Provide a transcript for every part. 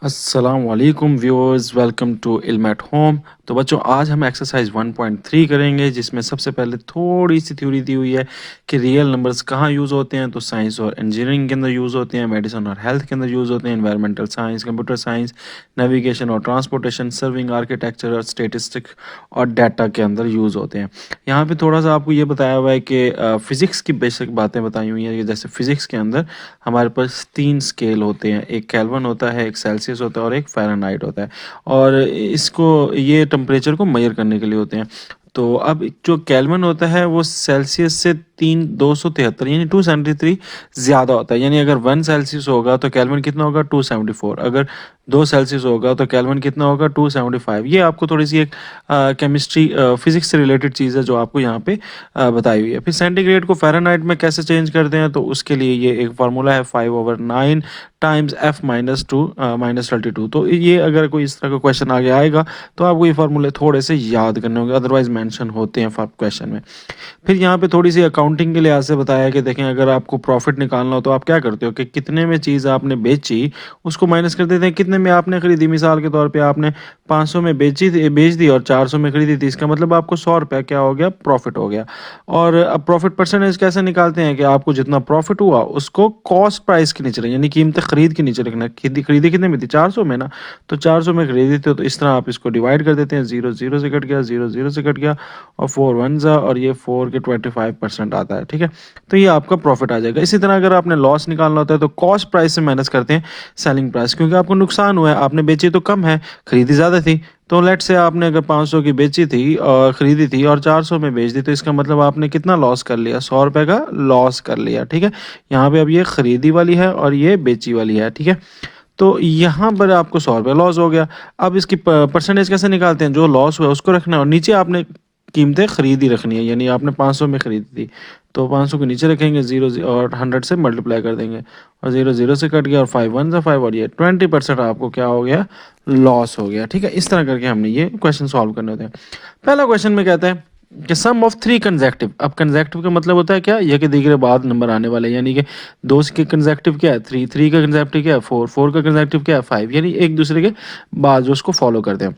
अस्सलाम वालेकुम viewers, welcome to इल्म एट होम। तो बच्चों, आज हम एक्सरसाइज 1.3 करेंगे, जिसमें सबसे पहले थोड़ी सी थ्योरी दी हुई है कि रियल नंबर्स कहाँ यूज़ होते हैं। तो साइंस और इंजीनियरिंग के अंदर यूज़ होते हैं, मेडिसिन और हेल्थ के अंदर यूज़ होते हैं, environmental science, computer science, navigation और ट्रांसपोर्टेशन, सर्विंग, आर्किटेक्चर और स्टेटिस्टिक और डाटा के अंदर यूज़ होते हैं। यहाँ पे थोड़ा सा आपको ये बताया हुआ है कि फ़िज़िक्स की बेसिक बातें बताई हुई हैं। जैसे फ़िज़िक्स के अंदर हमारे पास 3 स्केल होते हैं, एक केल्विन होता है, एक सेल्सियस होता है और एक फ़ारेनहाइट होता है। और इसको ये टेम्परेचर को मेज़र करने के लिए होते हैं। तो अब जो केल्विन होता है वो सेल्सियस से 273 यानी 273 ज़्यादा होता है। यानी अगर 1 सेल्सियस होगा तो केल्विन कितना होगा 274, अगर 2 सेल्सियस होगा तो केल्विन कितना होगा 275। ये आपको थोड़ी सी एक केमिस्ट्री फिज़िक्स से रिलेटेड चीज़ है जो आपको यहाँ पे बताई हुई है। फिर सेंटीग्रेड को फ़ारेनहाइट में कैसे चेंज करते हैं, तो उसके लिए ये एक फार्मूला है 5/9 टाइम्स F -32। तो ये अगर कोई इस तरह का क्वेश्चन आगे आएगा तो आपको ये फार्मूले थोड़े से याद करने होंगे, अदरवाइज मेंशन होते हैं क्वेश्चन में। फिर यहाँ पे थोड़ी सी अकाउंटिंग के लिहाज से बताया कि देखें, अगर आपको प्रॉफिट निकालना हो तो आप क्या करते हो कि कितने में चीज़ आपने बेची उसको माइनस कर देते हैं कितने में आपने खरीदी। मिसाल के तौर पे आपने 500 में बेच दी और 400 में खरीदी थी, इसका मतलब आपको 100 रुपये क्या हो गया, प्रॉफिट हो गया। और अब प्रॉफिट परसेंटेज कैसे निकालते हैं कि आपको जितना प्रॉफिट हुआ उसको कॉस्ट प्राइस के नीचे यानी कीमत खरीद के नीचे रखना। खरीदी कितने में थी, 400 में ना, तो 400 में खरीदी थी, तो इस तरह आप इसको डिवाइड कर देते हैं। 0 0 से कट गया, 0 0 से कट गया और 4 1 ज़ा, और ये 4 के 25% आता है। ठीक है, तो ये आपका प्रॉफिट आ जाएगा। इसी तरह अगर आपने लॉस निकालना होता है तो कॉस्ट प्राइस से माइनस करते हैं सेलिंग प्राइस, क्योंकि आपको नुकसान हुआ है, आपने बेची तो कम है, खरीदी ज़्यादा थी। तो लेट से आपने अगर 500 की बेची थी और ख़रीदी थी और 400 में बेच दी, तो इसका मतलब आपने कितना लॉस कर लिया, 100 रुपये का लॉस कर लिया। ठीक है, यहाँ पे अब ये ख़रीदी वाली है और ये बेची वाली है। ठीक है, तो यहाँ पर आपको 100 रुपये लॉस हो गया। अब इसकी परसेंटेज कैसे निकालते हैं, जो लॉस हुआ उसको रखना है और नीचे आपने कीमतें खरीदी रखनी है। यानी आपने 500 में ख़रीदी थी तो 500 के नीचे रखेंगे 0 और 100 से मल्टीप्लाई कर देंगे और 0 0 से कट गया और 5 1 ज़ा 5 और ये 20% आपको क्या हो गया, लॉस हो गया। ठीक है, इस तरह करके हमने ये क्वेश्चन सॉल्व करने होते हैं। पहला क्वेश्चन में कहता है कि सम ऑफ 3 कंसेक्टिव। अब कंसेक्टिव का मतलब होता है क्या, यह कि दीगरे बाद नंबर आने वाले, यानी कि 2 के कंसेक्टिव क्या है 3, 3 का कंसेक्टिव क्या है 4, 4 का कंसेक्टिव क्या है 5, यानी एक दूसरे के बाद जो उसको फॉलो करते हैं।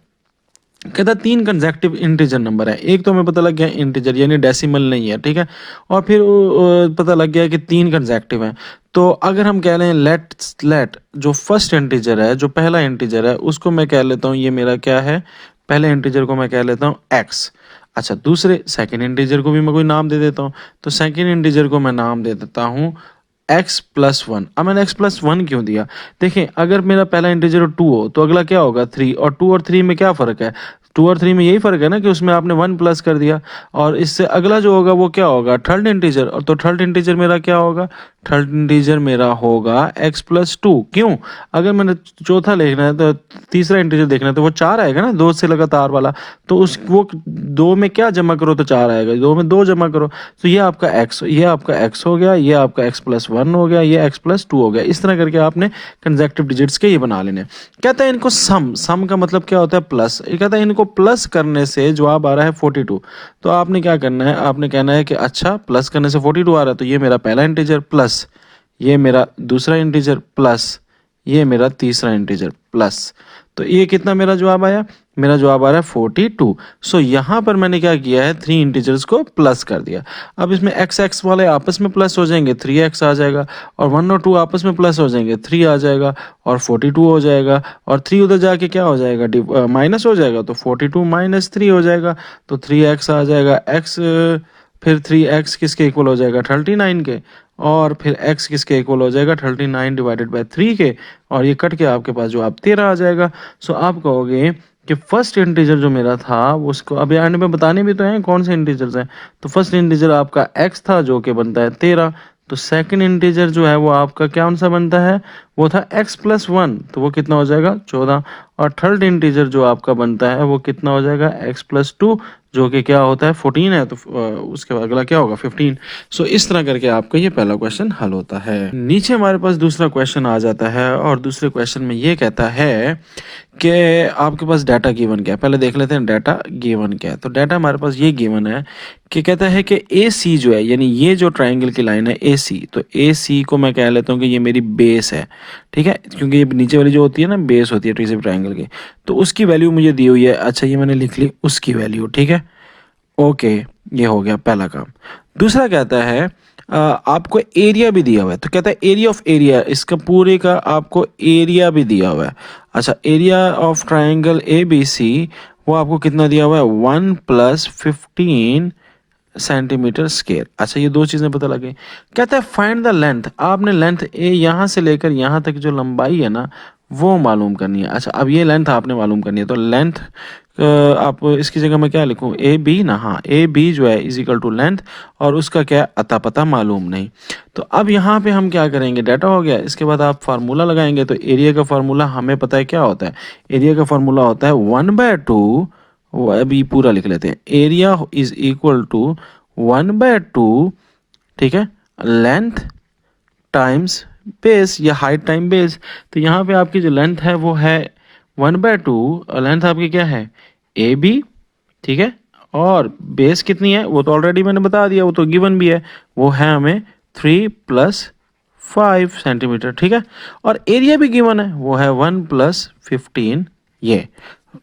कहता 3 कंसेक्टिव इंटीजर नंबर है। एक तो हमें पता लग गया इंटीजर यानी डेसिमल नहीं है। ठीक है, और फिर पता लग गया कि 3 कंसेक्टिव हैं। तो अगर हम कह लें लेट जो फर्स्ट इंटीजर है, जो पहला इंटीजर है, उसको मैं कह लेता हूँ ये मेरा क्या है, पहले इंटीजर को मैं कह लेता हूँ x। अच्छा, दूसरे सेकेंड इंटीजर को भी मैं कोई नाम दे देता हूँ। तो सेकेंड इंटीजर को मैं नाम दे देता हूँ x+1। अब मैंने x+1 क्यों दिया, देखें अगर मेरा पहला इंटीजर 2 हो तो अगला क्या होगा 3, और 2 और 3 में क्या फ़र्क है, 2 और 3 में यही फ़र्क है ना कि उसमें आपने 1 प्लस कर दिया। और इससे अगला जो होगा वो क्या होगा, थर्ड इंटीजर। और तो थर्ड इंटीजर मेरा क्या होगा, थर्ड इंटीजर मेरा होगा x+2। क्यों, अगर मैंने चौथा लिखना है तो तीसरा इंटीजर देखना है तो वो 4 आएगा ना, 2 से लगातार वाला। तो उस वो 2 में क्या जमा करो तो 4 आएगा, 2 में 2 जमा करो। तो ये आपका x, ये आपका x हो गया, ये आपका x+1 हो गया, ये x+2 हो गया। इस तरह करके आपने कंसेक्टिव डिजिट्स के ये बना लेने। कहता है इनको सम का मतलब क्या होता है, प्लस। ये कहता है इनको प्लस करने से जवाब आ रहा है 42। तो आपने क्या करना है, आपने कहना है कि अच्छा प्लस करने से 42 आ रहा है, तो ये मेरा पहला इंटीजर प्लस, ये मेरा दूसरा इंटीजर प्लस, ये मेरा तीसरा इंटीजर प्लस। तो ये कितना मेरा जवाब आया, मेरा जवाब आ रहा है 42। सो यहाँ पर मैंने क्या किया है, 3 इंटीजर्स को प्लस कर दिया। अब इसमें x वाले आपस में प्लस हो जाएंगे, 3x आ जाएगा, और 1 और 2 आपस में प्लस हो जाएंगे, 3 आ जाएगा, और 42 हो जाएगा, और 3 उधर जाके क्या हो जाएगा, माइनस हो जाएगा, तो 42 - 3 हो जाएगा, तो 3x आ जाएगा। x फिर 3x किसके इक्वल हो जाएगा, 39 के, और फिर x किसके इक्वल हो जाएगा, 39 डिवाइडेड बाय 3 के, और ये कट के आपके पास जो आप 13 आ जाएगा। सो आप कहोगे कि फर्स्ट इंटीजर जो मेरा था वो उसको अब एंड में बताने भी तो हैं कौन से इंटीजर्स हैं। तो फर्स्ट इंटीजर आपका x था जो कि बनता है 13। तो सेकंड इंटीजर जो है वो आपका कौन सा बनता है, वो था x+1, तो वो कितना हो जाएगा 14। और थर्ड इंटीजर जो आपका बनता है वो कितना हो जाएगा x+2, जो कि क्या होता है 14 है, तो उसके बाद अगला क्या होगा 15। सो इस तरह करके आपका ये पहला क्वेश्चन हल होता है। नीचे हमारे पास दूसरा क्वेश्चन आ जाता है और दूसरे क्वेश्चन में ये कहता है कि आपके पास डाटा गिवन क्या है। पहले देख लेते हैं डाटा गिवन क्या है। तो डाटा हमारे पास ये गिवन है कि कहता है कि ए सी जो है, यानी ये जो ट्राइंगल की लाइन है ए सी, तो ए सी को मैं कह लेता हूँ कि ये मेरी बेस है, ठीक है, क्योंकि ये नीचे वाली जो होती है ना बेस होती है ट्रीसेप ट्राइंगल की, तो उसकी वैल्यू मुझे दी हुई है। अच्छा ये मैंने लिख ली उसकी वैल्यू, ठीक है, ओके, ये हो गया पहला काम। दूसरा कहता है आपको एरिया भी दिया हुआ है, तो कहता है एरिया ऑफ एरिया, इसका पूरे का आपको एरिया भी दिया हुआ है। अच्छा area of triangle A B C वो आपको कितना दिया हुआ है, 1+15 सेंटीमीटर स्क्वायर। अच्छा ये दो चीज़ें पता लगी। कहता है फाइंड द लेंथ, आपने लेंथ ए यहाँ से लेकर यहाँ तक जो लंबाई है ना वो मालूम करनी है। अच्छा अब ये लेंथ आपने मालूम करनी है, तो लेंथ आप इसकी जगह मैं क्या लिखूँ, ए बी ना, हाँ ए बी जो है इज इक्वल टू लेंथ, और उसका क्या अता पता मालूम नहीं। तो अब यहाँ पे हम क्या करेंगे, डाटा हो गया, इसके बाद आप फार्मूला लगाएंगे। तो एरिया का फार्मूला हमें पता है क्या होता है, एरिया का फार्मूला होता है 1/2, वो अभी पूरा लिख लेते हैं, एरिया इज इक्वल टू 1/2, ठीक है, लेंथ टाइम्स बेस या हाइट टाइम बेस। तो यहाँ पे आपकी जो लेंथ है वो है 1/2, और लेंथ आपकी क्या है ए बी, ठीक है, और बेस कितनी है वो तो ऑलरेडी मैंने बता दिया, वो तो गिवन भी है, वो है हमें 3+5 सेंटीमीटर, ठीक है, और एरिया भी गिवन है वो है 1+15 ये,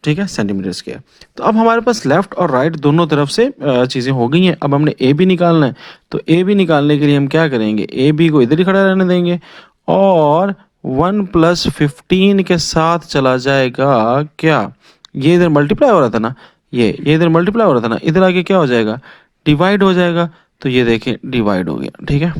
ठीक है, सेंटीमीटर स्क्वायर। तो अब हमारे पास लेफ्ट और राइट दोनों तरफ से चीज़ें हो गई हैं। अब हमने ए बी निकालना है, तो ए बी निकालने के लिए हम क्या करेंगे, ए बी को इधर ही खड़ा रहने देंगे, और 1+15 के साथ चला जाएगा क्या, ये इधर मल्टीप्लाई हो रहा था ना, ये इधर मल्टीप्लाई हो रहा था ना, इधर आके क्या हो जाएगा, डिवाइड हो जाएगा। तो ये देखें डिवाइड हो गया, ठीक है,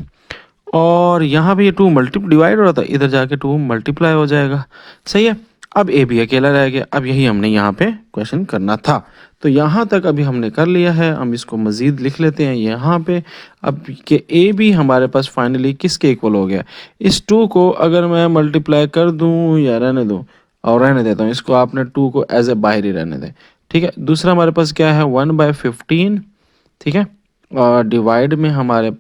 और यहाँ पे ये 2 डिवाइड हो रहा था, इधर जाके 2 मल्टीप्लाई हो जाएगा, सही है। अब ए भी अकेला रह गया, अब यही हमने यहाँ पे क्वेश्चन करना था। तो यहाँ तक अभी हमने कर लिया है, हम इसको मज़ीद लिख लेते हैं यहाँ पे। अब कि ए भी हमारे पास फाइनली किसके इक्वल हो गया, इस 2 को अगर मैं मल्टीप्लाई कर दूँ या रहने दूँ, और रहने देता हूँ इसको, आपने 2 को एज ए बाहर ही रहने दें, ठीक है। दूसरा हमारे पास क्या है 1/15, ठीक है, और डिवाइड में हमारे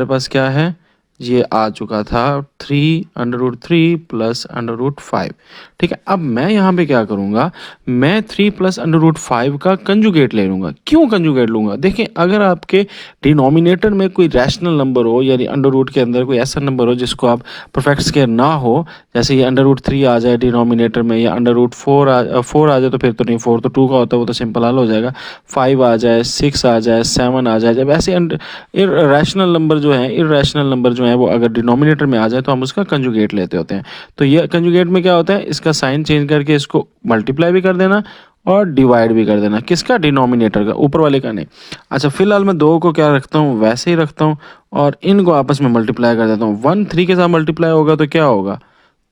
पास क्या है, ये आ चुका था 3√3 + √5, ठीक है। अब मैं यहाँ पे क्या करूँगा, मैं 3 + √5 का कंजुगेट ले लूँगा। क्यों कंजुगेट लूँगा, देखें अगर आपके डिनोमिनेटर में कोई रैशनल नंबर हो, यानी अंडर रूट के अंदर कोई ऐसा नंबर हो जिसको आप परफेक्ट स्क्वायर ना हो, जैसे ये √3 आ जाए डिनोमिनेटर में, या √4 आ जाए, तो फिर तो नहीं, 4 तो 2 का होता है, वो तो सिंपल हल हो जाएगा, 5 आ जाए, 6 आ जाए, 7 आ जाए, जब ऐसे इर्रेशनल नंबर जो है वो अगर डिनोमिनेटर में आ जाए तो हम उसका कंजुगेट लेते होते हैं। तो ये कंजुगेट में क्या होता है, इसका साइन चेंज करके इसको मल्टीप्लाई भी कर देना और डिवाइड भी कर देना, किसका, डिनोमिनेटर का, ऊपर वाले का नहीं। अच्छा फिलहाल मैं 2 को क्या रखता हूँ, वैसे ही रखता हूँ, और इनको आपस में मल्टीप्लाई कर देता हूँ। 1 3 के साथ मल्टीप्लाई होगा तो क्या होगा,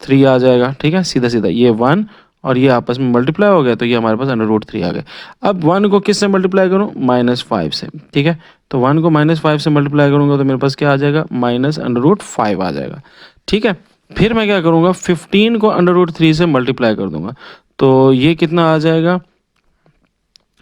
3 आ जाएगा, ठीक है, सीधा सीधा ये 1 और ये आपस में मल्टीप्लाई हो गया, तो ये हमारे पास √3 आ गए। अब 1 को किस से मल्टीप्लाई करूँ, -5 से, ठीक है, तो 1 को -5 से मल्टीप्लाई करूँगा तो मेरे पास क्या आ जाएगा, -√5 आ जाएगा, ठीक है। फिर मैं क्या करूँगा, 15 को √3 से मल्टीप्लाई कर दूंगा, तो ये कितना आ जाएगा,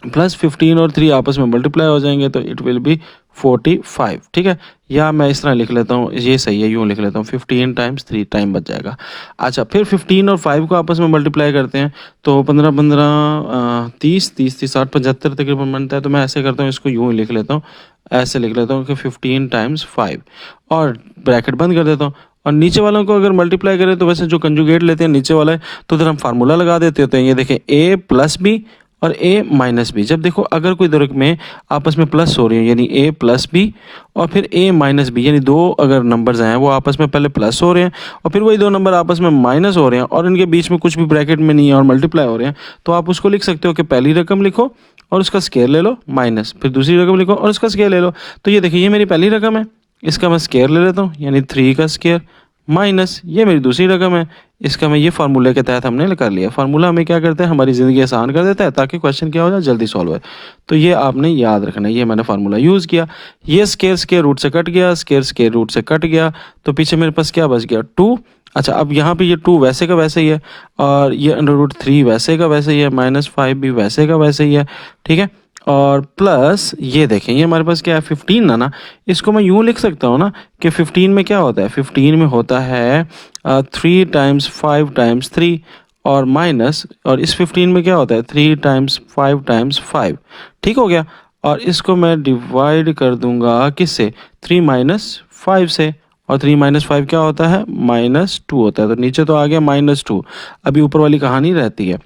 +15 और 3 आपस में मल्टीप्लाई हो जाएंगे, तो इट विल बी 45, ठीक है। या मैं इस तरह लिख लेता हूँ, ये सही है, यूँ लिख लेता हूँ, 15 × 3 टाइम बच जाएगा। अच्छा फिर 15 और 5 को आपस में मल्टीप्लाई करते हैं, तो 15 15 30 30 30 60 75 तकरीबन बनता है। तो मैं ऐसे करता हूँ, इसको यूँ ही लिख लेता हूँ, ऐसे लिख लेता हूँ कि 15 × 5, और ब्रैकेट बंद कर देता हूँ। और नीचे वालों को अगर मल्टीप्लाई करें तो वैसे जो कंजुगेट लेते हैं नीचे वाला है, तो उधर हम फार्मूला लगा देते होते हैं। ये देखें a + b और a - b, जब देखो अगर कोई दो में आपस में प्लस हो रही है, यानी a + b और फिर a - b, यानी दो अगर नंबर्स हैं वो आपस में पहले प्लस हो रहे हैं और फिर वही दो नंबर आपस में माइनस हो रहे हैं और इनके बीच में कुछ भी ब्रैकेट में नहीं है और मल्टीप्लाई हो रहे हैं, तो आप उसको लिख सकते हो कि पहली रकम लिखो और उसका स्क्वायर ले लो माइनस, फिर दूसरी रकम लिखो और उसका स्क्वायर ले लो। तो ये देखिए, ये मेरी पहली रकम है, इसका मैं स्क्वायर ले लेता हूँ, यानी 3 का स्क्वायर माइनस ये मेरी दूसरी रकम है, इसका मैं ये फार्मूले के तहत हमने कर लिया। फार्मूला हमें क्या करता है, हमारी ज़िंदगी आसान कर देता है ताकि क्वेश्चन क्या हो जाए, जल्दी सॉल्व हो। तो ये आपने याद रखना है, ये मैंने फार्मूला यूज़ किया, ये स्क्वायर रूट से कट गया, स्क्वायर रूट से कट गया, तो पीछे मेरे पास क्या बच गया 2। अच्छा अब यहाँ पे ये 2 वैसे का वैसे ही है और ये √3 वैसे का वैसे ही है, -5 भी वैसे का वैसे ही है, ठीक है। और प्लस ये देखें, ये हमारे पास क्या है 15 ना, इसको मैं यूँ लिख सकता हूँ ना कि 15 में क्या होता है, 15 में होता है 3 × 5 × 3 और माइनस, और इस 15 में क्या होता है 3 टाइम्स 5 ठीक हो गया। और इसको मैं डिवाइड कर दूंगा किससे, 3 माइनस 5 से, और 3 माइनस 5 क्या होता है -2 होता है, तो नीचे तो आ गया -2। अभी ऊपर वाली कहानी रहती है।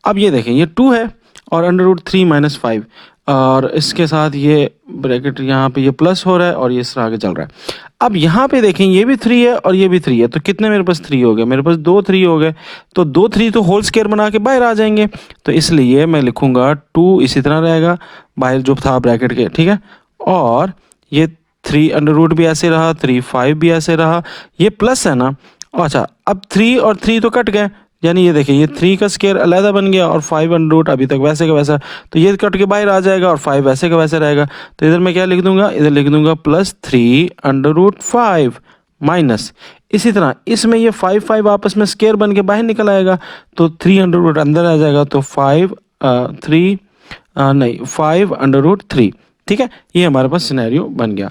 अब ये देखें ये 2 है और √3 माइनस 5, और इसके साथ ये ब्रैकेट यहाँ पे ये प्लस हो रहा है और ये इस तरह आगे चल रहा है। अब यहाँ पे देखें ये भी 3 है और ये भी 3 है, तो कितने मेरे पास 3 हो गए, मेरे पास 2 3 हो गए, तो 2 3 तो होल स्क्वायर बना के बाहर आ जाएंगे, तो इसलिए मैं लिखूंगा 2 इसी तरह रहेगा बाहर जो था ब्रैकेट के, ठीक है। और ये 3 अंडर रूट भी ऐसे रहा, 3 5 भी ऐसे रहा, ये प्लस है ना। अच्छा अब 3 और 3 तो कट गए, यानी ये देखिए ये 3 का स्क्वायर अलहदा बन गया और 5 अंडर रूट अभी तक वैसे का वैसा, तो ये कट के बाहर आ जाएगा और 5 वैसे का वैसे रहेगा। तो इधर मैं क्या लिख दूंगा, इधर लिख दूंगा +3 अंडर रूट 5 माइनस, इसी तरह इसमें ये 5 5 आपस में स्क्वायर बन के बाहर निकल आएगा, तो 3 अंडर रूट अंदर आ जाएगा, तो 5 अंडर रूट 3, ठीक है। ये हमारे पास सिनेरियो बन गया।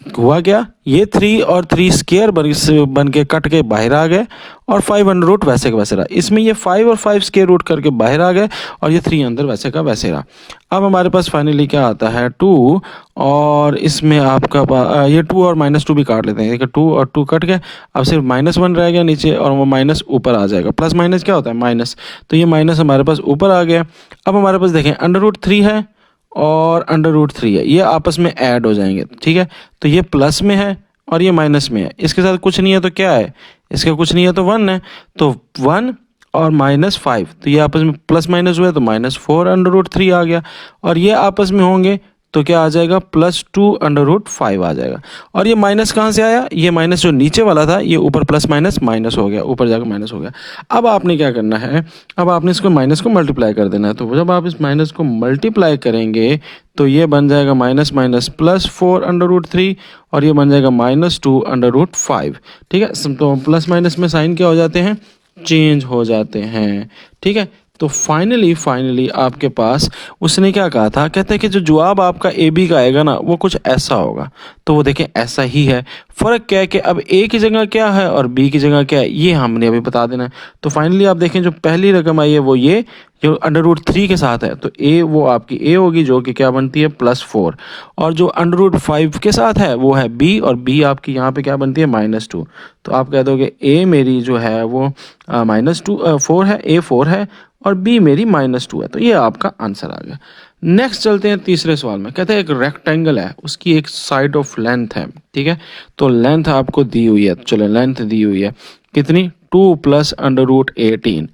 हुआ क्या, ये 3 और 3 स्क्वायर बन के कट के बाहर आ गए और 5 अंडर रूट वैसे का वैसे रहा। इसमें ये 5 और 5 स्क्वायर रूट करके बाहर आ गए और ये 3 अंदर वैसे का वैसे रहा। अब हमारे पास फाइनली क्या आता है 2, और इसमें आपका ये 2 और -2 भी काट लेते हैं, देखिए 2 और 2 कट गए, अब सिर्फ -1 रह गया नीचे और वो माइनस ऊपर आ जाएगा। प्लस माइनस क्या होता है माइनस, तो ये माइनस हमारे पास ऊपर आ गया। अब हमारे पास देखें √3 है और √3 है, ये आपस में ऐड हो जाएंगे, ठीक है। तो ये प्लस में है और ये माइनस में है, इसके साथ कुछ नहीं है तो क्या है, इसका कुछ नहीं है तो 1 है, तो 1 और -5, तो ये आपस में प्लस माइनस हुआ तो -4 अंडर रूट 3 आ गया, और ये आपस में होंगे तो क्या आ जाएगा +2 अंडर रूट 5 आ जाएगा। और ये माइनस कहाँ से आया, ये माइनस जो नीचे वाला था ये ऊपर प्लस माइनस माइनस हो गया, ऊपर जाकर माइनस हो गया। अब आपने क्या करना है, अब आपने इसको माइनस को मल्टीप्लाई कर देना है, तो जब आप इस माइनस को मल्टीप्लाई करेंगे तो ये बन जाएगा माइनस माइनस +4 अंडर रूट 3, और ये बन जाएगा -2 अंडर रूट 5, ठीक है। तो प्लस माइनस में साइन क्या हो जाते हैं, चेंज हो जाते हैं, ठीक है। तो फाइनली आपके पास उसने क्या कहा था, कहते हैं कि जो जवाब आपका ए बी का आएगा ना वो कुछ ऐसा होगा, तो वो देखें ऐसा ही है। फ़र्क क्या है कि अब ए की जगह क्या है और बी की जगह क्या है ये हमने अभी बता देना है। तो फाइनली आप देखें जो पहली रकम आई है वो ये जो अंडर रूट 3 के साथ है, तो ए वो आपकी ए होगी जो कि क्या बनती है +4, और जो अंडर रूट 5 के साथ है वो है बी, और बी आपकी यहाँ पे क्या बनती है -2। तो आप कह दोगे ए मेरी जो है वो -4 है, ए 4 है और बी मेरी -2 है, तो ये आपका आंसर आ गया। नेक्स्ट चलते हैं तीसरे सवाल में। कहते हैं एक रेक्टेंगल है, उसकी एक साइड ऑफ लेंथ है, ठीक है। तो लेंथ आपको दी हुई है, चलो लेंथ दी हुई है कितनी 2 + अंडर रूट 18,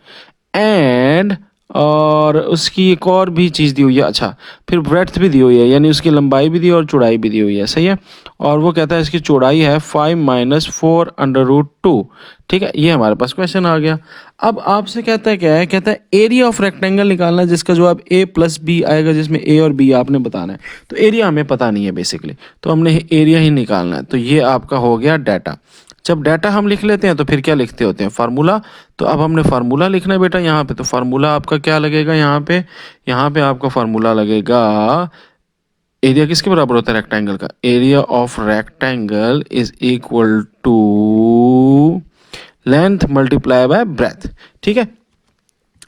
एंड और उसकी एक और भी चीज़ दी हुई है, अच्छा फिर ब्रेड्थ भी दी हुई है, यानी उसकी लंबाई भी दी और चौड़ाई भी दी हुई है, सही है। और वो कहता है इसकी चौड़ाई है 5 - 4 अंडर रूट 2, ठीक है। ये हमारे पास क्वेश्चन आ गया। अब आपसे कहता है क्या है, कहता है एरिया ऑफ रेक्टेंगल निकालना है जिसका जवाब a + b आएगा, जिसमें a और b आपने बताना है। तो एरिया हमें पता नहीं है बेसिकली, तो हमने एरिया ही निकालना है, तो ये आपका हो गया डाटा। जब डाटा हम लिख लेते हैं तो फिर क्या लिखते होते हैं फार्मूला, तो अब हमने फार्मूला लिखना है बेटा यहाँ पे। तो फार्मूला आपका क्या लगेगा यहाँ पे आपका फार्मूला लगेगा, एरिया किसके बराबर होता है रेक्टेंगल का, area of rectangle is equal to length multiply by breadth, ठीक है।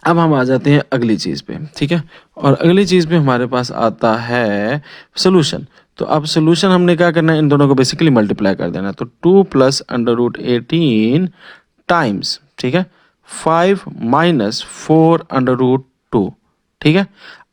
अब हम आ जाते हैं अगली चीज़ पे, ठीक है। और अगली चीज़ पे हमारे पास आता है सोल्यूशन। तो अब सोल्यूशन हमने क्या करना है, इन दोनों को बेसिकली मल्टीप्लाई कर देना है। तो 2 + अंडर रूट 18 टाइम्स, ठीक है, 5 - 4 अंडर रूट 2, ठीक है।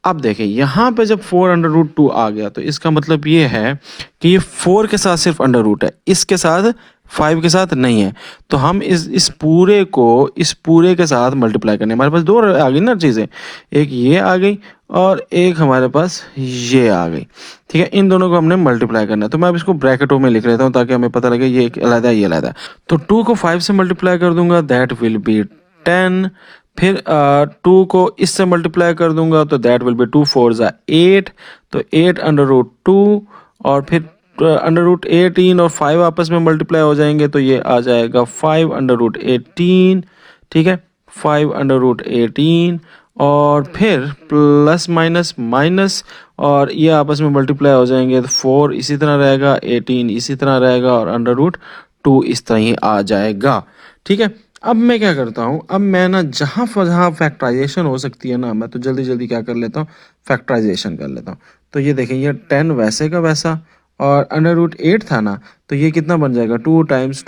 अब देखिए यहाँ पे जब 4 अंडर रूट 2 आ गया तो इसका मतलब ये है कि ये 4 के साथ सिर्फ अंडर रूट है, इसके साथ 5 के साथ नहीं है। तो हम इस पूरे के साथ मल्टीप्लाई करने, हमारे पास दो आ गई ना चीज़ें, एक ये आ गई और एक हमारे पास ये आ गई, ठीक है। इन दोनों को हमने मल्टीप्लाई करना है, तो मैं अब इसको ब्रैकेटों में लिख लेता हूँ ताकि हमें पता लगे ये अलग है ये अलग है। तो 2 को 5 से मल्टीप्लाई कर दूंगा, दैट विल बी 10। फिर 2 को इससे मल्टीप्लाई कर दूंगा तो दैट विल बी 2 4 ज़ा 8, तो 8 अंडर रूट 2, और फिर अंडर रूट 18 और 5 आपस में मल्टीप्लाई हो जाएंगे तो ये आ जाएगा 5 अंडर रूट 18, ठीक है, 5 अंडर रूट 18, और फिर प्लस माइनस माइनस और ये आपस में मल्टीप्लाई हो जाएंगे तो 4 इसी तरह रहेगा, 18 इसी तरह रहेगा और अंडर रूट 2 इस तरह ही आ जाएगा, ठीक है। अब मैं क्या करता हूँ, अब मैं ना जहाँ फैक्टराइजेशन हो सकती है ना, मैं तो जल्दी जल्दी क्या कर लेता हूँ, फैक्टराइजेशन कर लेता हूँ। तो ये देखें, ये 10 वैसे का वैसा, और अंडर रूट 8 था ना, तो ये कितना बन जाएगा, 2 टाइम्स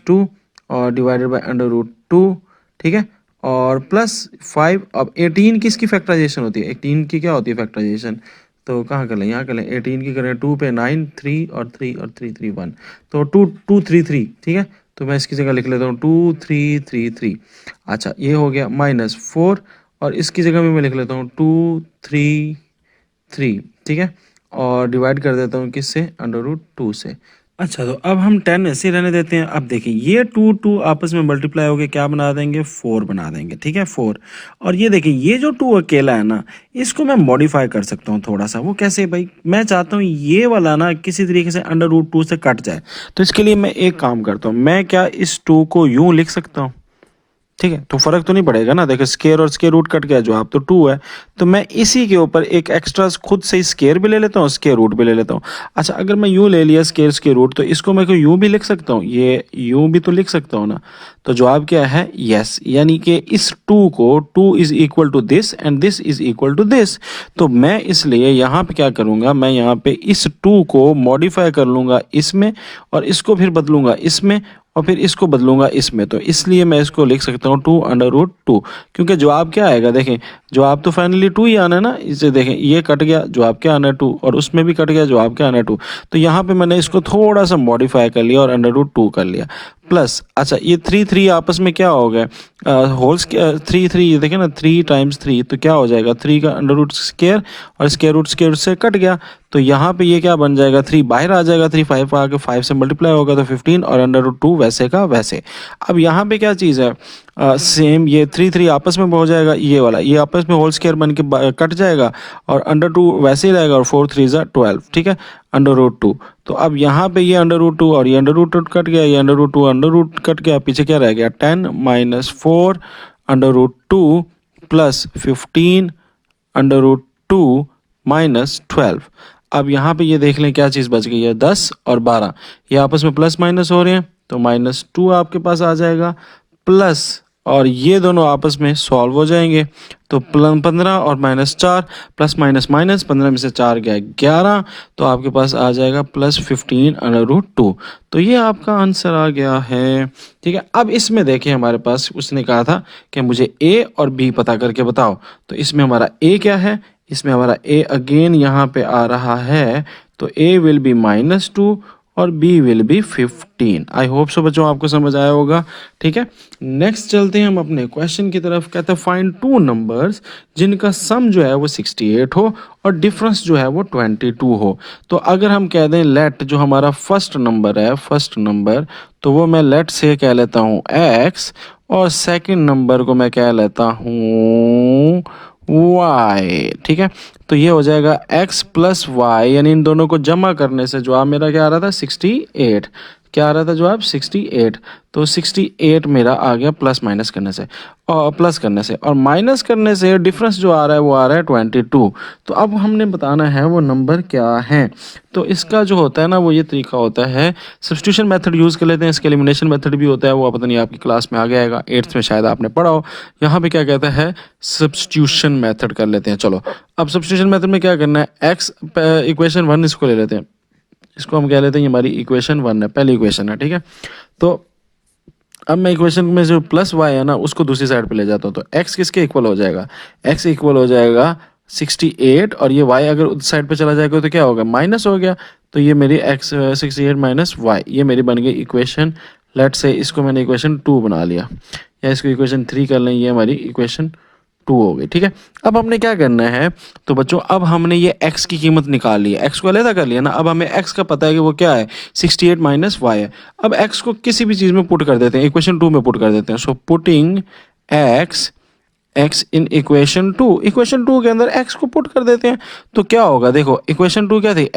2 और डिवाइडेड बाई अंडर रूट 2, ठीक है, और +5। अब 18 किसकी फैक्टराइजेशन होती है, 18 की क्या होती है फैक्टराइजेशन, तो कहाँ कर लें, यहाँ कर लें, 18 की करें 2 पे 9, 3 और 3 और 3 3 1, तो 2 2 3 3, ठीक है। तो मैं इसकी जगह लिख लेता हूँ 2 3 3 3। अच्छा, ये हो गया -4, और इसकी जगह भी मैं लिख लेता हूँ 2 3 3, ठीक है, और डिवाइड कर देता हूँ किससे, अंडर रूट 2 से। अच्छा, तो अब हम 10 ऐसे ही रहने देते हैं। अब देखिए, ये 2 आपस में मल्टीप्लाई होके क्या बना देंगे, 4 बना देंगे, ठीक है, 4। और ये देखिए, ये जो 2 अकेला है ना, इसको मैं मॉडिफाई कर सकता हूँ थोड़ा सा। वो कैसे भाई, मैं चाहता हूँ ये वाला ना किसी तरीके से अंडर रूट 2 से कट जाए। तो इसके लिए मैं एक काम करता हूँ, मैं क्या इस 2 को यूं लिख सकता हूँ, ठीक है, तो फर्क तो नहीं पड़ेगा ना। देखो, स्केयर और स्केयर रूट कट गया, जो आप तो 2 है, तो मैं इसी के ऊपर एक एक्स्ट्रा खुद से स्केयर भी ले लेता हूँ, स्केयर रूट भी ले लेता हूँ। अच्छा, अगर मैं यूं ले लिया स्केयर स्केयर रूट, तो इसको मैं यूं भी लिख सकता हूँ, ये यूं भी तो लिख सकता हूँ ना। तो जवाब क्या है, यस, यानी कि इस 2 को 2 is equal to this and this is equal to this. तो मैं इसलिए यहाँ पे क्या करूँगा, मैं यहाँ पे इस 2 को मॉडिफाई कर लूँगा इसमें, और इसको फिर बदलूंगा इसमें, और फिर इसको बदलूंगा इसमें। तो इसलिए मैं इसको लिख सकता हूँ 2 अंडर रूट 2, क्योंकि जवाब क्या आएगा, देखें, जवाब तो फाइनली 2 ही आना है ना। इसे देखें, ये कट गया, जवाब क्या आना है, 2, और उसमें भी कट गया, जवाब क्या आना है, 2। तो यहाँ पे मैंने इसको थोड़ा सा मॉडिफाई कर लिया और अंडर रूट 2 कर लिया। प्लस, अच्छा, ये 3 आपस में क्या हो गया, होल्स 3 ये देखें ना, 3 टाइम्स 3, तो क्या हो जाएगा, 3 का अंडर रूट स्केयर, और स्केयर रूट से कट गया। तो यहाँ पे ये क्या बन जाएगा, 3 बाहर आ जाएगा, 3 5 आके 5 से मल्टीप्लाई होगा, तो 15, और अंडर रूट 2 वैसे का वैसे। अब यहाँ पे क्या चीज़ है, सेम, ये 3 आपस में हो जाएगा, ये वाला ये आपस में होल स्केयर बन के कट जाएगा, और अंडर 2 वैसे ही रहेगा, और 4 3 12, ठीक है, अंडर रूट 2। तो अब यहाँ पे ये अंडर रूट 2 और ये अंडर रूट कट गया, ये अंडर रूट कट गया, पीछे क्या रह गया, 10 - 4 अंडर रूट 2 +15 अंडर रूट 2 -12। अब यहाँ पे ये देख लें क्या चीज़ बच गई है, 10 और 12, ये आपस में प्लस माइनस हो रहे हैं, तो -2 आपके पास आ जाएगा, प्लस, और ये दोनों आपस में सॉल्व हो जाएंगे, तो 15 और -4, प्लस माइनस माइनस, 15 में से 4 गया 11, तो आपके पास आ जाएगा +15 अंडर रूट 2। तो ये आपका आंसर आ गया है, ठीक है। अब इसमें देखिए, हमारे पास उसने कहा था कि मुझे ए और बी पता करके बताओ। तो इसमें हमारा ए क्या है, इसमें हमारा ए अगेन यहाँ पे आ रहा है, तो ए विल बी -2 और B will be 15। I hope so बच्चों आपको समझ आया होगा, ठीक है। नेक्स्ट चलते हैं हम अपने क्वेश्चन की तरफ। कहते हैं फाइंड 2 नंबर्स जिनका सम जो है वो 68 हो और डिफरेंस जो है वो 22 हो। तो अगर हम कह दें लेट, जो हमारा फर्स्ट नंबर है, फर्स्ट नंबर, तो वो मैं लेट से कह लेता हूँ x, और सेकंड नंबर को मैं कह लेता हूँ y, ठीक है। तो ये हो जाएगा x + y, यानी इन दोनों को जमा करने से जवाब मेरा क्या आ रहा था, 68। क्या आ रहा था जवाब, 68। तो 68 मेरा आ गया प्लस माइनस करने से, और प्लस करने से, और माइनस करने से डिफरेंस जो आ रहा है वो आ रहा है 22। तो अब हमने बताना है वो नंबर क्या है। तो इसका जो होता है ना, वो ये तरीका होता है, सब्स्टिट्यूशन मेथड यूज़ कर लेते हैं। इसके एलिमिनेशन मेथड भी होता है, वो पता नहीं आपकी क्लास में आ गया आएगा, 8th में शायद आपने पढ़ा हो। यहाँ पे क्या कहता है, सब्स्टिट्यूशन मेथड कर लेते हैं। चलो, अब सब्स्टिट्यूशन मेथड में क्या करना है, एक्स इक्वेशन 1 इसको ले लेते हैं, इसको हम कह लेते हैं ये हमारी इक्वेशन 1 है, पहली इक्वेशन है, ठीक है। तो अब मैं इक्वेशन में जो प्लस वाई है ना, उसको दूसरी साइड पे ले जाता हूँ, तो x किसके इक्वल हो जाएगा, x इक्वल हो जाएगा 68, और ये y अगर उस साइड पे चला जाएगा तो क्या होगा, माइनस हो गया। तो ये मेरी x 68 - y, ये मेरी बन गई इक्वेशन। लेट से इसको मैंने इक्वेशन 2 बना लिया, या इसको इक्वेशन 3 कर लें, ये हमारी इक्वेशन 2 हो गई, ठीक है। अब हमने क्या करना है, तो बच्चों अब हमने ये x की कीमत निकाल ली है, x को अलग कर लिया ना। अब हमें x का पता है कि वो क्या है, 68 - y है। अब x को किसी भी चीज़ में पुट कर देते हैं, इक्वेशन 2 में पुट कर देते हैं। So putting x in equation 2, equation 2 के अंदर x को पुट कर देते हैं। तो क्या होगा, देखो इक्वेशन 2 क्या थी,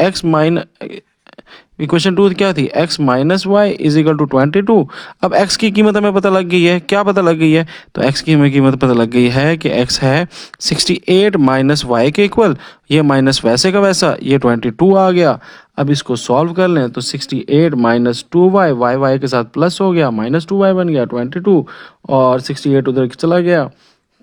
इक्वेशन 2 क्या थी, x minus Y is equal to 22। अब x की कीमत हमें पता लग गई है, क्या पता लग गई है, तो x की हमें कीमत पता लग गई है कि x है 68 माइनस वाई के इक्वल, ये माइनस वैसे का वैसा, ये 22 आ गया। अब इसको सॉल्व कर लें तो 68 माइनस 2y, वाई वाई के साथ प्लस हो गया, माइनस 2y बन गया 22, और 68 उधर चला गया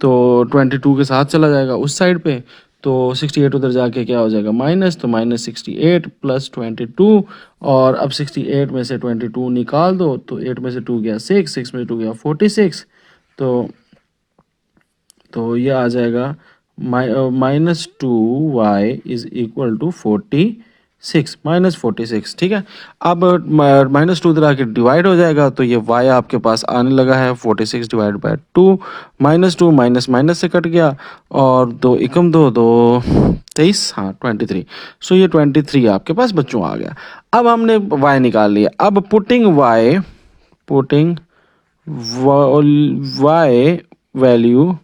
तो 22 के साथ चला जाएगा उस साइड पे, तो 68 उधर जाके क्या हो जाएगा माइनस, तो माइनस 68 प्लस 22, और अब 68 में से 22 निकाल दो तो 8 में से 2 गया 6, 6 में से 2 गया 46, तो ये आ जाएगा minus 2y is equal to 46, minus 46। ठीक है, अब माइनस 2 इधर आके डिवाइड हो जाएगा तो ये y आपके पास आने लगा है 46 divide by 2, minus 2 minus minus से कट गया, और 2 एकम 2 2 23, हाँ 23, सो ये 23 आपके पास बच्चों आ गया। अब हमने y निकाल लिया, अब putting y value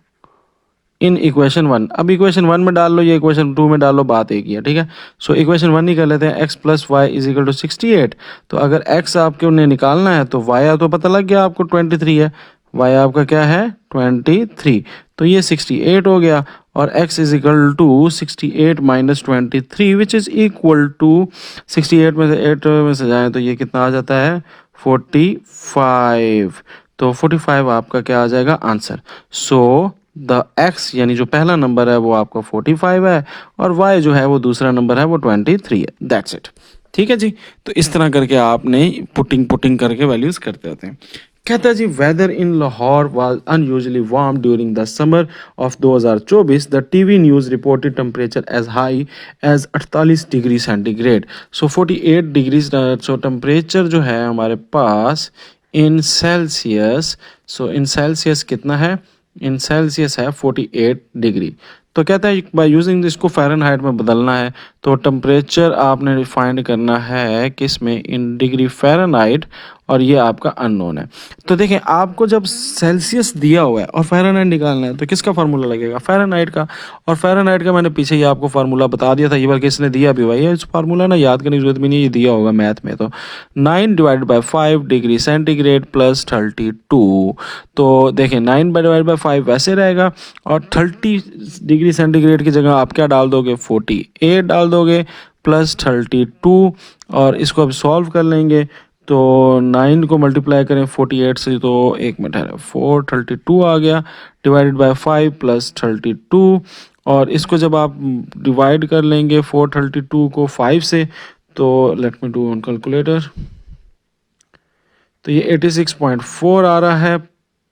in equation 1, अब इक्वेशन 1 में डाल लो, ये इक्वेशन 2 में डाल लो, बात एक ही है। ठीक है, सो इक्वेशन 1 ही कर लेते हैं, x plus Y is equal to 68। तो अगर x आपके उन्हें निकालना है तो y तो पता लग गया आपको 23 है, y आपका क्या है 23, तो ये 68 हो गया, और x is equal to 68 minus 23 which is equal to 68 में से 8 में से जाए तो ये कितना आ जाता है 45, तो 45 आपका क्या आ जाएगा आंसर। सो द x यानी जो पहला नंबर है वो आपका 45 है, और y जो है वो दूसरा नंबर है वो 23 है। That's it. ठीक है जी, तो इस तरह करके आपने पुटिंग करके वैल्यूज करते रहते हैं। कहता है जी, weather in Lahore was unusually warm during the summer of 2024, the TV news reported temperature as high as 48 degree centigrade, so 48 degree, so temperature जो है हमारे पास इन सेल्सियस, सो इन सेल्सियस कितना है, इन सेल्सियस है 48 डिग्री। तो कहता है बाय यूजिंग इसको फ़ारेनहाइट में बदलना है, तो टेम्परेचर आपने फाइंड करना है किस में, इन डिग्री फ़ारेनहाइट, और ये आपका अननोन है। तो देखें, आपको जब सेल्सियस दिया हुआ है और फ़ारेनहाइट निकालना है तो किसका फार्मूला लगेगा, फ़ारेनहाइट का, और फ़ारेनहाइट का मैंने पीछे ही आपको फार्मूला बता दिया था, ये बल्कि इसने दिया भी हुआ है, इस फार्मूला ना याद करने की जरूरत भी नहीं, ये दिया होगा मैथ में, तो 9 divide by 5 degree centigrade plus 32, तो देखें 9 डिवाइड बाई 5 वैसे रहेगा, और 30 डिग्री सेंटीग्रेड की जगह आप क्या डाल दोगे 48 डाल दोगे प्लस 32, और इसको अब सॉल्व कर लेंगे तो 9 को मल्टीप्लाई करें 48 से तो एक मिनट है 432 आ गया, डिवाइडेड बाय 5 प्लस 32, और इसको जब आप डिवाइड कर लेंगे 432 को 5 से, तो let me do on calculator, तो ये 86.4 आ रहा है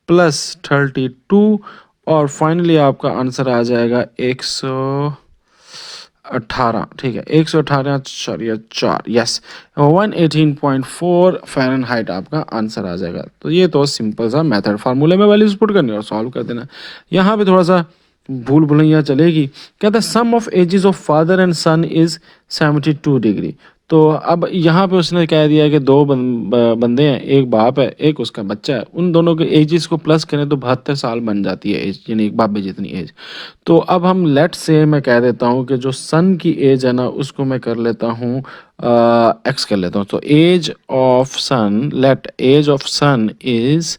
प्लस 32, और फाइनली आपका आंसर आ जाएगा 118। ठीक है, 118.4, यस 118.4 फ़ारेनहाइट आपका आंसर आ जाएगा। तो ये तो सिंपल सा मेथड, फार्मूले में वैल्यूज पुट करनी और सॉल्व कर देना। यहाँ पे थोड़ा सा भूल भुलैया चलेगी। कहता है sum of ages of father and son is 72 degree. तो अब यहाँ पे उसने कह दिया कि दो बंदे हैं, एक बाप है एक उसका बच्चा है, उन दोनों के एजेस को प्लस करें तो 72 साल बन जाती है एज, यानी एक बाप जितनी एज। तो अब हम लेट से मैं कह देता हूँ कि जो सन की एज है ना उसको मैं कर लेता हूँ एक्स कर लेता हूँ। तो age of son, let age of son is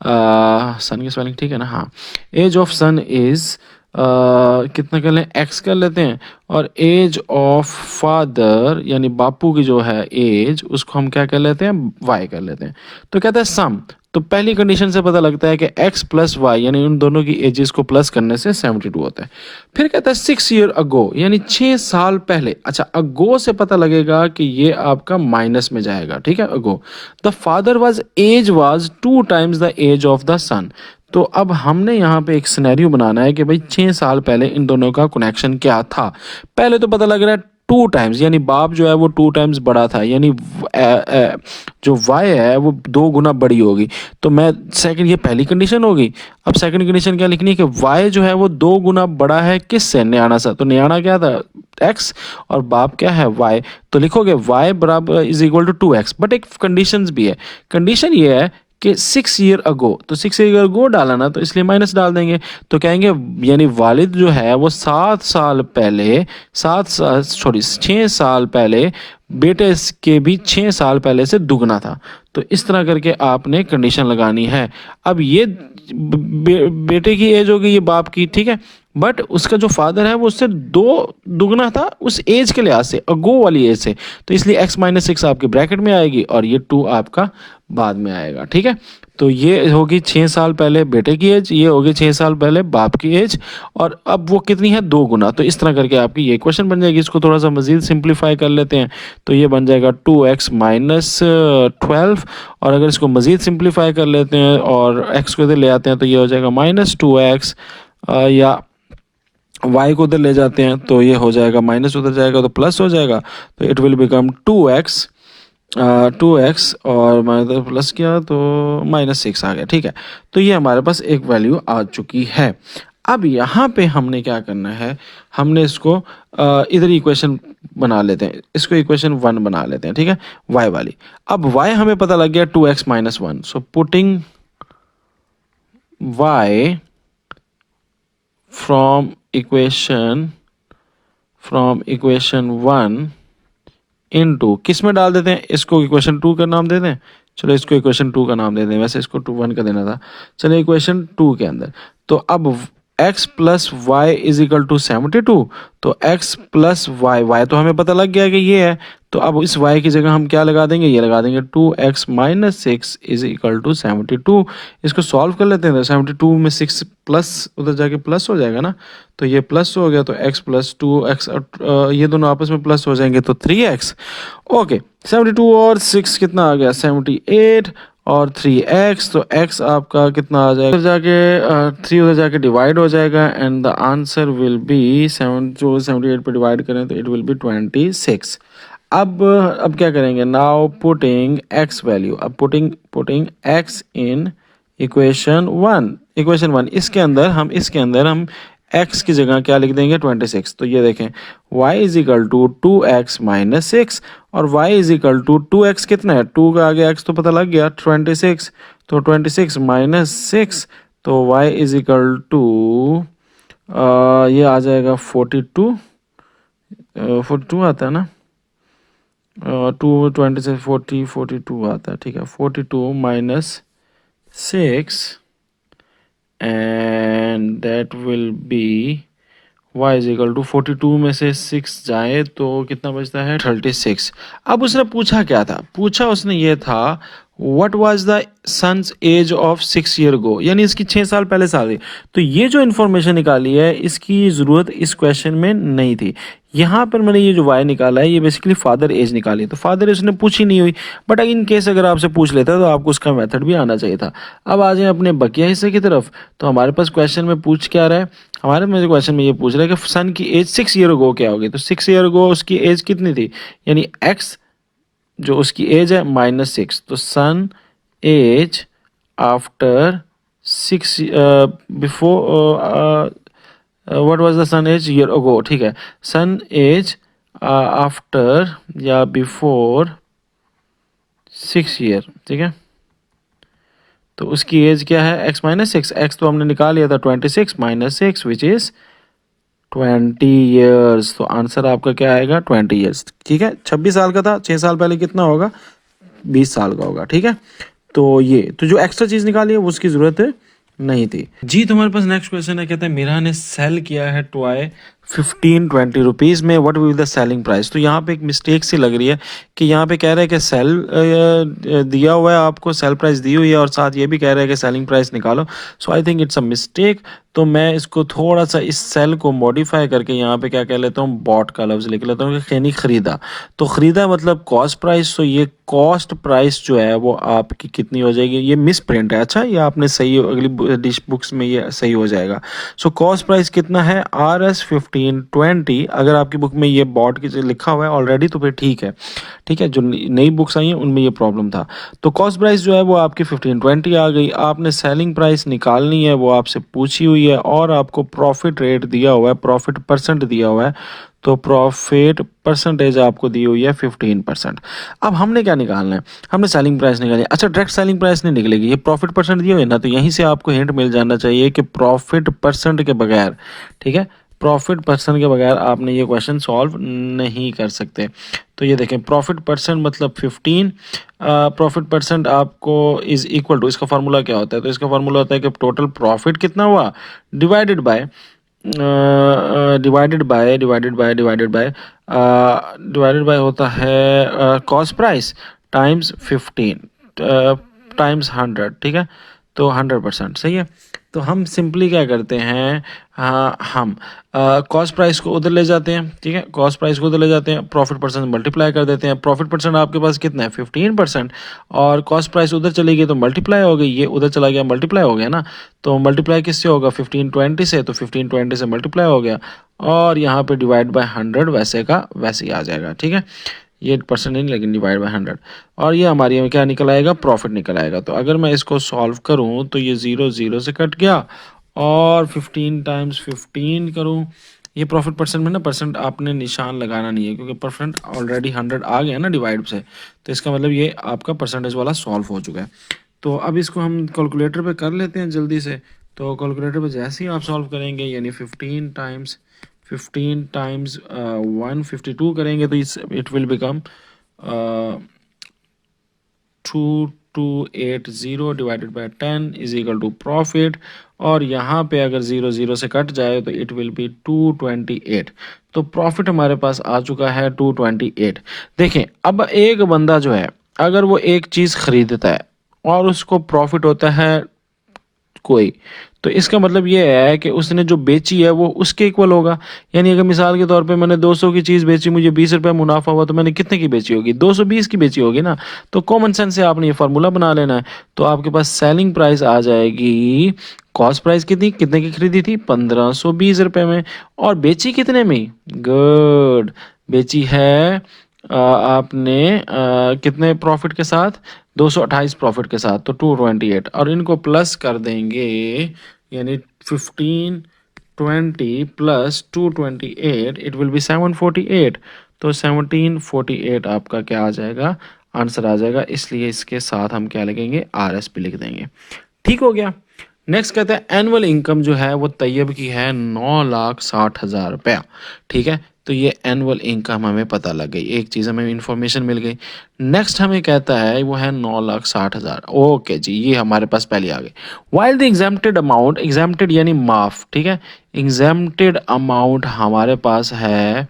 son की स्पेलिंग ठीक है ना, हाँ, एज ऑफ सन इज कितना कर लें एक्स कर लेते हैं, और एज ऑफ फादर यानी बापू की जो है एज उसको हम क्या कर लेते हैं वाई कर लेते हैं। तो कहता है सम, तो पहली कंडीशन से पता लगता है कि x प्लस वाई यानी उन दोनों की एजेस को प्लस करने से 72 होता है। फिर कहता है 6 ईयर अगो यानी 6 साल पहले, अच्छा अगो से पता लगेगा कि ये आपका माइनस में जाएगा। ठीक है, ago the father was age was 2 times the age of the son. तो अब हमने यहाँ पे एक सिनेरियो बनाना है कि भाई 6 साल पहले इन दोनों का कनेक्शन क्या था। पहले तो पता लग रहा है 2 टाइम्स, यानी बाप जो है वो 2 टाइम्स बड़ा था, यानी जो वाई है वो 2 गुना बड़ी होगी। तो मैं सेकंड, ये पहली कंडीशन होगी। अब सेकंड कंडीशन क्या लिखनी है कि वाई जो है वो 2 गुना बड़ा है किससे, न्याणा सा। तो न्याणा क्या था एक्स, और बाप क्या है वाई। तो लिखोगे वाई बराबर is equal to 2x। But एक कंडीशन भी है, कंडीशन ये है कि 6 ईयर अगो, तो 6 ईयर अगो डाला ना, तो इसलिए माइनस डाल देंगे। तो कहेंगे यानी वालिद जो है वो 7 साल पहले, 6 साल पहले बेटे के भी 6 साल पहले से दुगना था। तो इस तरह करके आपने कंडीशन लगानी है। अब ये बेटे की एज हो गई, ये बाप की, ठीक है, बट उसका जो फादर है वो उससे दुगना था उस एज के लिहाज से, अगो वाली एज से। तो इसलिए x-6 आपके ब्रैकेट में आएगी और ये 2 आपका बाद में आएगा, ठीक है। तो ये होगी 6 साल पहले बेटे की एज, ये होगी 6 साल पहले बाप की एज, और अब वो कितनी है, 2 गुना। तो इस तरह करके आपकी ये क्वेश्चन बन जाएगी। इसको थोड़ा सा मजीद सिंप्लीफाई कर लेते हैं, तो ये बन जाएगा 2x-12, और अगर इसको मजीद सिंप्लीफाई कर लेते हैं और x को इधर ले आते हैं तो ये हो जाएगा -2x, या y को उधर ले जाते हैं तो ये हो जाएगा माइनस, उधर जाएगा तो प्लस हो जाएगा, तो इट विल बिकम 2x और माइनस प्लस किया तो -6 आ गया, ठीक है। तो ये हमारे पास एक वैल्यू आ चुकी है। अब यहाँ पे हमने क्या करना है, हमने इसको इधर इक्वेशन बना लेते हैं, इसको इक्वेशन 1 बना लेते हैं, ठीक है, y वाली। अब y हमें पता लग गया 2x-1, so putting y from equation 1 into किस में डाल देते हैं, इसको इक्वेशन 2 का नाम दे दें। चलो इसको इक्वेशन 2 का नाम दे दें, वैसे इसको 1 का देना था। चलो इक्वेशन 2 के अंदर, तो अब x plus Y is equal to 72, तो x प्लस वाई तो हमें पता लग गया कि ये है, तो अब इस y की जगह हम क्या लगा देंगे, ये लगा देंगे 2x-6 इज इक्वल टू 72। इसको सॉल्व कर लेते हैं, तो 72 में 6 प्लस उधर जाके प्लस हो जाएगा ना, तो ये प्लस हो गया, तो x प्लस 2x, ये दोनों आपस में प्लस हो जाएंगे तो 3x। ओके, 72 और 6 कितना आ गया, 78 और 3x, तो x आपका कितना आ जाएगा, उधर जाके 3 उधर जाके डिवाइड हो जाएगा, and the answer will be 7, जो 78 पे डिवाइड करें तो इट विल बी 26। अब क्या करेंगे, नाउ पुटिंग x वैल्यू, अब पुटिंग x इन इक्वेशन 1, इसके अंदर हम x की जगह क्या लिख देंगे, 26। तो ये देखें y is equal to 2x-6, और y is equal to 2x कितना है, 2 का आगे x तो पता लग गया 26, तो 26-6, तो y इज इक्वल टू ये आ जाएगा 42, 42 आता है ना, 226 42 आता है, ठीक है, 42-6 and that will be y is equal to 42 में से 6 जाए तो कितना बचता है, 36। अब उसने पूछा क्या था, उसने ये था what was the son's age of 6 year go, यानी इसकी 6 साल पहले शादी। तो ये जो इन्फॉर्मेशन निकाली है इसकी ज़रूरत इस क्वेश्चन में नहीं थी। यहाँ पर मैंने ये जो y निकाला है ये बेसिकली फादर एज निकाली, तो फादर एज उसने पूछी नहीं हुई, बट इन केस अगर आपसे पूछ लेता तो आपको उसका मेथड भी आना चाहिए था। अब आ जाए अपने बकिया हिस्से की तरफ, तो हमारे पास क्वेश्चन में पूछ क्या रहा है, हमारे में क्वेश्चन में ये पूछ रहा है कि सन की एज 6 ईयर गो क्या होगी, तो 6 ईयर गो उसकी एज कितनी थी, यानी x जो उसकी एज है -6, तो son age after 6 before what was the son age year ago, ठीक है, सन एज आफ्टर या बिफोर 6 ईयर, ठीक है। तो उसकी एज क्या है, x-6, x तो हमने निकाल लिया था 26-6 विच इज 20 ईयर्स, तो आंसर आपका क्या आएगा, 20 ईयर्स, ठीक है। 26 साल का था, 6 साल पहले कितना होगा, 20 साल का होगा, ठीक है। तो ये तो जो एक्स्ट्रा चीज निकाली है उसकी जरूरत नहीं थी जी। तुम्हारे पास नेक्स्ट क्वेश्चन है, कहता है मेरा ने सेल किया है टॉय 15-20 रुपीज़ में, what will the selling price. तो यहाँ पे एक मिस्टेक सी लग रही है कि यहाँ पे कह रहा है कि सेल दिया हुआ है आपको, सेल प्राइस दी हुई है और साथ ये भी कह रहा है कि सेलिंग प्राइस निकालो। So I think it's a mistake. तो मैं इसको थोड़ा सा इस सेल को मॉडिफाई करके यहाँ पे क्या कह लेता हूँ, बॉट का लफ्ज़ लिख लेता हूँ कि यानी ख़रीदा। तो ख़रीदा मतलब कॉस्ट प्राइस, तो ये कॉस्ट प्राइस जो है वो आपकी कितनी हो जाएगी, ये मिस प्रिंट है, अच्छा ये आपने सही, अगली डिश बुक्स में ये सही हो जाएगा। सो कॉस्ट प्राइस कितना है, RS 1520। अगर आपकी बुक में ये बॉट की लिखा हुआ है ऑलरेडी तो फिर ठीक है, ठीक है। जो नई बुक्स आई हैं उनमें ये प्रॉब्लम था। तो कॉस्ट प्राइस जो है वो आपकी 1520 आ गई। आपने सेलिंग प्राइस निकालनी है, वो आपसे पूछी हुई है और आपको प्रॉफिट रेट दिया हुआ है, प्रॉफिट परसेंट दिया हुआ है। तो प्रॉफिट परसेंटेज आपको दी हुई है 15%। अब हमने क्या निकालना है, हमने सेलिंग प्राइस निकाली। अच्छा, डायरेक्ट सेलिंग प्राइस नहीं निकलेगी, ये प्रॉफिट परसेंट दिए हुए ना, तो यहीं से आपको हिंट मिल जाना चाहिए कि प्रॉफिट परसेंट के बगैर, ठीक है, प्रॉफिट परसेंट के बगैर आपने ये क्वेश्चन सॉल्व नहीं कर सकते। तो ये देखें, प्रॉफिट परसेंट मतलब 15, प्रॉफिट परसेंट आपको इज इक्वल टू, इसका फार्मूला क्या होता है, तो इसका फार्मूला होता है कि टोटल प्रॉफिट कितना हुआ डिवाइडेड बाय डिवाइडेड बाय होता है कॉस्ट प्राइस टाइम्स 15 टाइम्स 100, ठीक है, तो 100%, सही है। तो हम सिंपली क्या करते हैं, हम कॉस्ट प्राइस को उधर ले जाते हैं, ठीक है, कॉस्ट प्राइस को उधर ले जाते हैं, प्रॉफिट परसेंट मल्टीप्लाई कर देते हैं। प्रॉफिट परसेंट आपके पास कितना है 15%, और कॉस्ट प्राइस उधर चली गई तो मल्टीप्लाई हो गई, ये उधर चला गया मल्टीप्लाई हो गया ना, तो मल्टीप्लाई किससे होगा 1520 से, तो 1520 से मल्टीप्लाई हो गया, और यहाँ पे डिवाइड बाय 100 वैसे का वैसे ही आ जाएगा, ठीक है, ये परसेंट नहीं लेकिन डिवाइड बाय 100, और ये हमारी में क्या निकल आएगा, प्रॉफिट निकल आएगा। तो अगर मैं इसको सॉल्व करूं तो ये 0 0 से कट गया, और 15 टाइम्स 15 करूं, ये प्रॉफिट परसेंट में ना परसेंट आपने निशान लगाना नहीं है, क्योंकि परसेंट ऑलरेडी 100 आ गया ना डिवाइड से, तो इसका मतलब ये आपका परसेंटेज वाला सॉल्व हो चुका है। तो अब इसको हम कैलकुलेटर पे कर लेते हैं जल्दी से। तो कैलकुलेटर पे जैसे ही आप सॉल्व करेंगे, यानी 15 टाइम्स 152 करेंगे, तो it will become 2280 divided by 10 is equal to profit, और यहाँ पे अगर 0 0 से कट जाए तो इट विल बी 228। तो प्रॉफिट हमारे पास आ चुका है 228। देखें, अब एक बंदा जो है, अगर वो एक चीज़ खरीदता है और उसको प्रॉफिट होता है कोई, तो इसका मतलब ये है कि उसने जो बेची है वो उसके इक्वल होगा। यानी अगर मिसाल के तौर पे मैंने 200 की चीज़ बेची, मुझे 20 रुपये मुनाफा हुआ, तो मैंने कितने की बेची होगी, 220 की बेची होगी ना। तो कॉमन सेंस से आपने ये फार्मूला बना लेना है। तो आपके पास सेलिंग प्राइस आ जाएगी, कॉस्ट प्राइस कितनी कितने की खरीदी थी 1520 रुपये में, और बेची कितने में, गुड, बेची है आपने कितने प्रॉफिट के साथ, 228 प्रॉफिट के साथ, तो 228, और इनको प्लस कर देंगे, यानी 1520 प्लस 228 इट विल बी 748। तो 1748 आपका क्या आ जाएगा, आंसर आ जाएगा। इसलिए इसके साथ हम क्या लिखेंगे, RS भी लिख देंगे। ठीक हो गया। नेक्स्ट कहते हैं एनुअल इनकम जो है वो तैयब की है 9,60,000 रुपया, ठीक है। तो ये एनुअल इनकम हमें पता लग गई, एक चीज़ हमें इंफॉर्मेशन मिल गई। नेक्स्ट हमें कहता है वो है 9,60,000, ओके जी, ये हमारे पास पहले आ गए। While the exempted amount, exempted यानी माफ, ठीक है, एग्जाम्प्टेड अमाउंट हमारे पास है,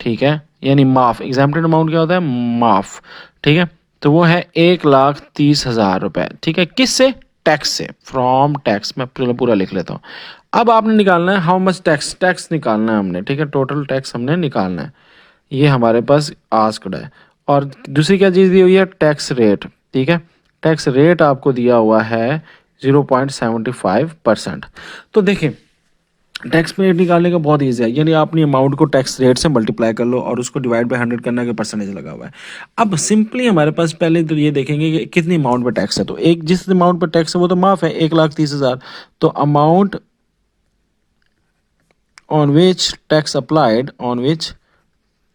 ठीक है, यानी माफ, एग्जाम्प्टेड अमाउंट क्या होता है, माफ, ठीक है। तो वो है 1,30,000 रुपए, ठीक है, किससे, टैक्स से, फ्रॉम टैक्स। मैं पूरा लिख लेता हूँ। अब आपने निकालना है हाउ मच टैक्स, टैक्स निकालना है हमने, ठीक है, टोटल टैक्स हमने निकालना है, ये हमारे पास आस्क्ड है। और दूसरी क्या चीज़ दी हुई है, टैक्स रेट, ठीक है, टैक्स रेट आपको दिया हुआ है 0.75%। तो देखें, टैक्स रेट निकालने का बहुत ईजी है, यानी आपने अमाउंट को टैक्स रेट से मल्टीप्लाई कर लो और उसको डिवाइड बाय 100 करना, के परसेंटेज लगा हुआ है। अब सिंपली हमारे पास पहले तो ये देखेंगे कि कितनी अमाउंट पर टैक्स है। तो एक जिस अमाउंट पर टैक्स है वो तो माफ है, 1,30,000। तो amount on which tax applied, on which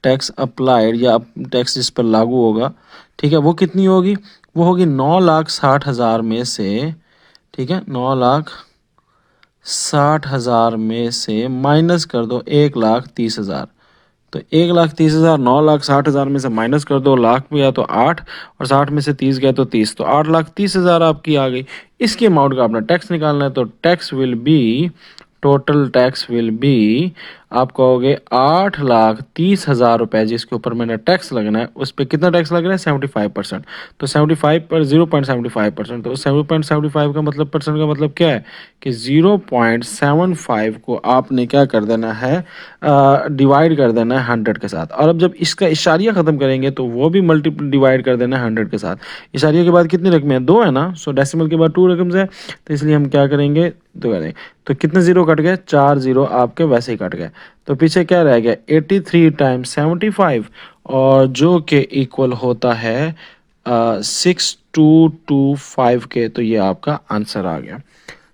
tax applied या टैक्स जिस पर लागू होगा, ठीक है, वो कितनी होगी, वो होगी 9,60,000 में से, ठीक है, 9,60,000 में से माइनस कर दो 1,30,000। तो 1,30,000 9,60,000 में से माइनस कर दो, लाख में गया तो 8, और 60 में से 30 गया तो 30, तो 8,30,000 आपकी आ गई। इसकी अमाउंट का अपना टैक्स निकालना है, तो tax will be, total tax will be, आप कहोगे 8,30,000 रुपए, जिसके ऊपर मैंने टैक्स लगना है, उस पर कितना टैक्स लग रहा है 75%। तो 75 पर 0.75%, तो 7.75 का मतलब परसेंट का मतलब क्या है कि 0.75 को आपने क्या कर देना है, डिवाइड कर देना है 100 के साथ। और अब जब इसका इशारिया ख़त्म करेंगे तो वो भी डिवाइड कर देना है 100 के साथ। इशारिया के बाद कितनी रकमें हैं, 2 है ना, सो डेसिमल के बाद 2 रकम्स है, तो इसलिए हम क्या करेंगे, 2 करेंगे। तो कितने जीरो कट गए, 4 जीरो आपके वैसे ही कट गए। तो पीछे क्या रह गया, 83 टाइम्स 75, और जो कि इक्वल होता है 6225 के। तो ये आपका आंसर आ गया,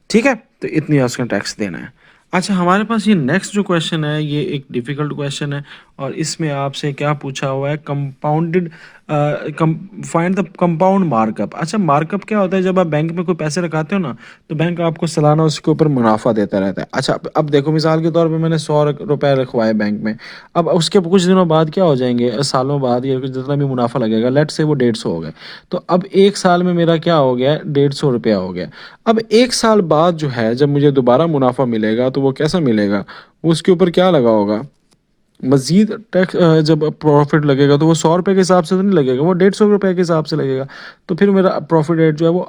ठीक है। तो इतनी उसका टैक्स देना है। अच्छा, हमारे पास ये नेक्स्ट जो क्वेश्चन है ये एक डिफ़िकल्ट क्वेश्चन है और इसमें आपसे क्या पूछा हुआ है, compounded find the compound markup. अच्छा, मार्कअप क्या होता है? जब आप बैंक में कोई पैसे रखाते हो ना, तो बैंक आपको सालाना उसके ऊपर मुनाफा देता रहता है। अच्छा, अब देखो मिसाल के तौर पे मैंने 100 रुपए रखवाए बैंक में, अब उसके कुछ दिनों बाद क्या हो जाएंगे, सालों बाद या जितना भी मुनाफा लगेगा, लेट से वो 150 हो गए, तो अब एक साल में मेरा क्या हो गया, 150 रुपया हो गया। अब एक साल बाद जो है जब मुझे दोबारा मुनाफा मिलेगा तो वो कैसा मिलेगा, वो उसके ऊपर क्या लगा होगा, मजीद टैक्स। जब प्रॉफिट लगेगा तो वो 100 रुपये के हिसाब से तो नहीं लगेगा, वो 150 रुपये के हिसाब से लगेगा। तो फिर मेरा प्रॉफिट रेट जो है वो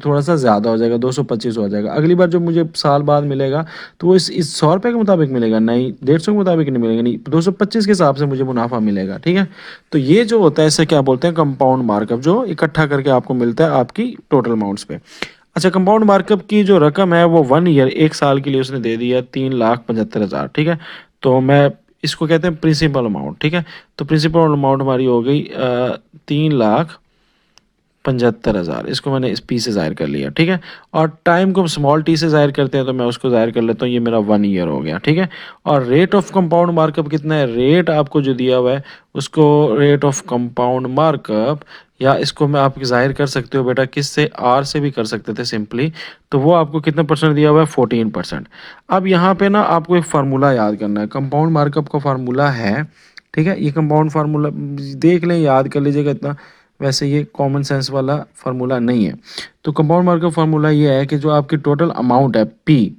थोड़ा सा ज़्यादा हो जाएगा, 225 हो जाएगा। अगली बार जब मुझे साल बाद मिलेगा तो वो इस 100 रुपये के मुताबिक मिलेगा, नहीं 150 के मुताबिक नहीं मिलेगा, नहीं 225 के हिसाब से मुझे मुनाफा मिलेगा। ठीक है, तो ये जो होता है इसे क्या बोलते हैं, कंपाउंड मार्कअप, जो इकट्ठा करके आपको मिलता है आपकी टोटल अमाउंट्स पे। अच्छा, कंपाउंड मार्कअप की जो रकम है वो 1 ईयर, एक साल के लिए उसने दे दिया 3,75,000। ठीक है, तो मैं इसको कहते हैं प्रिंसिपल अमाउंट। ठीक है, तो प्रिंसिपल अमाउंट हमारी हो गई 3,75,000, इसको मैंने इस पी से ज़ाहिर कर लिया। ठीक है, और टाइम को स्मॉल टी से ज़ाहिर करते हैं तो मैं उसको ज़ाहिर कर लेता हूँ, ये मेरा 1 ईयर हो गया। ठीक है, और रेट ऑफ कंपाउंड मार्कअप कितना है, रेट आपको जो दिया हुआ है उसको रेट ऑफ कंपाउंड मार्कअप, या इसको मैं आप ज़ाहिर कर सकते हो बेटा किससे, आर से भी कर सकते थे सिंपली। तो वो आपको कितना परसेंट दिया हुआ है, 14%। अब यहाँ पे ना आपको एक फार्मूला याद करना है, कंपाउंड मार्कअप का फार्मूला है। ठीक है, ये कंपाउंड फार्मूला देख लें, याद कर लीजिएगा इतना, वैसे ये कॉमन सेंस वाला फार्मूला नहीं है। तो कंपाउंड मार्कअप फार्मूला ये है कि जो आपकी टोटल अमाउंट है पी,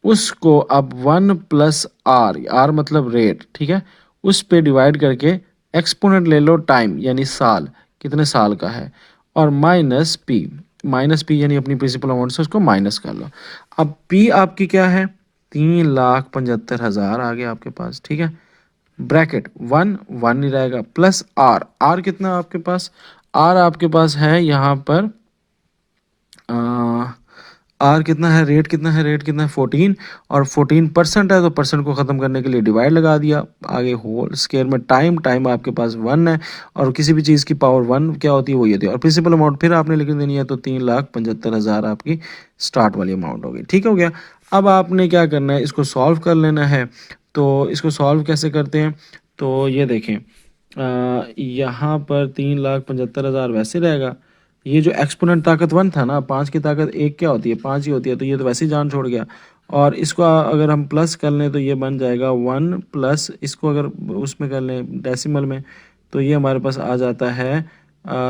उसको आप 1 + आर मतलब रेट, ठीक है, उस पे डिवाइड करके एक्सपोनेंट ले लो टाइम यानी साल, कितने साल का है, और माइनस पी यानी अपनी प्रिंसिपल अमाउंट से उसको माइनस कर लो। अब पी आपकी क्या है, 3,75,000 आ गया आपके पास। ठीक है, ब्रैकेट वन वन ही रहेगा, प्लस आर, आर कितना आपके पास, आर आपके पास है यहाँ पर आर कितना है, रेट कितना है, रेट कितना है 14, और 14% है तो परसेंट को ख़त्म करने के लिए डिवाइड लगा दिया। आगे होल स्केयर में टाइम, टाइम आपके पास 1 है, और किसी भी चीज़ की पावर 1 क्या होती है, वो ये होती है। और प्रिंसिपल अमाउंट फिर आपने लिख देनी है, तो 3,75,000 आपकी स्टार्ट वाली अमाउंट होगी। ठीक हो गया। अब आपने क्या करना है, इसको सॉल्व कर लेना है। तो इसको सॉल्व कैसे करते हैं, तो ये देखें, यहाँ पर 3,75,000 वैसे रहेगा। ये जो एक्सपोनेंट ताकत 1 था ना, 5 की ताकत 1 क्या होती है, 5 ही होती है, तो ये तो वैसे ही जान छोड़ गया। और इसको अगर हम प्लस कर लें तो ये बन जाएगा 1 प्लस, इसको अगर उसमें कर लें डेसिमल में, तो ये हमारे पास आ जाता है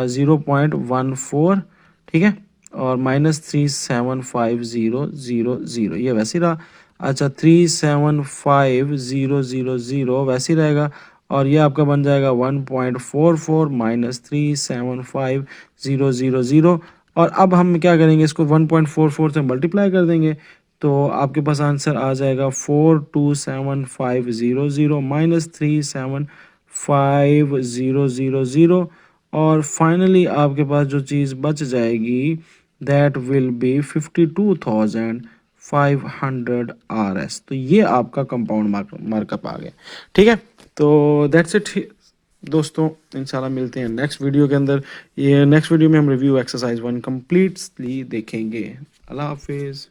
0.14। ठीक है, और -375,000, ये वैसे ही रहा। अच्छा, 375,000 वैसे ही रहेगा, और ये आपका बन जाएगा 1.44 -375,000। और अब हम क्या करेंगे, इसको 1.44 से मल्टीप्लाई कर देंगे, तो आपके पास आंसर आ जाएगा 427,500 -375,000। और फाइनली आपके पास जो चीज़ बच जाएगी, दैट विल बी 52,500 RS। तो ये आपका कंपाउंड मार्कअप आ गया। ठीक है, तो दैट्स इट दोस्तों, इंशाल्लाह मिलते हैं नेक्स्ट वीडियो के अंदर। ये नेक्स्ट वीडियो में हम रिव्यू एक्सरसाइज 1 कंप्लीटली देखेंगे। अल्लाह हाफिज़।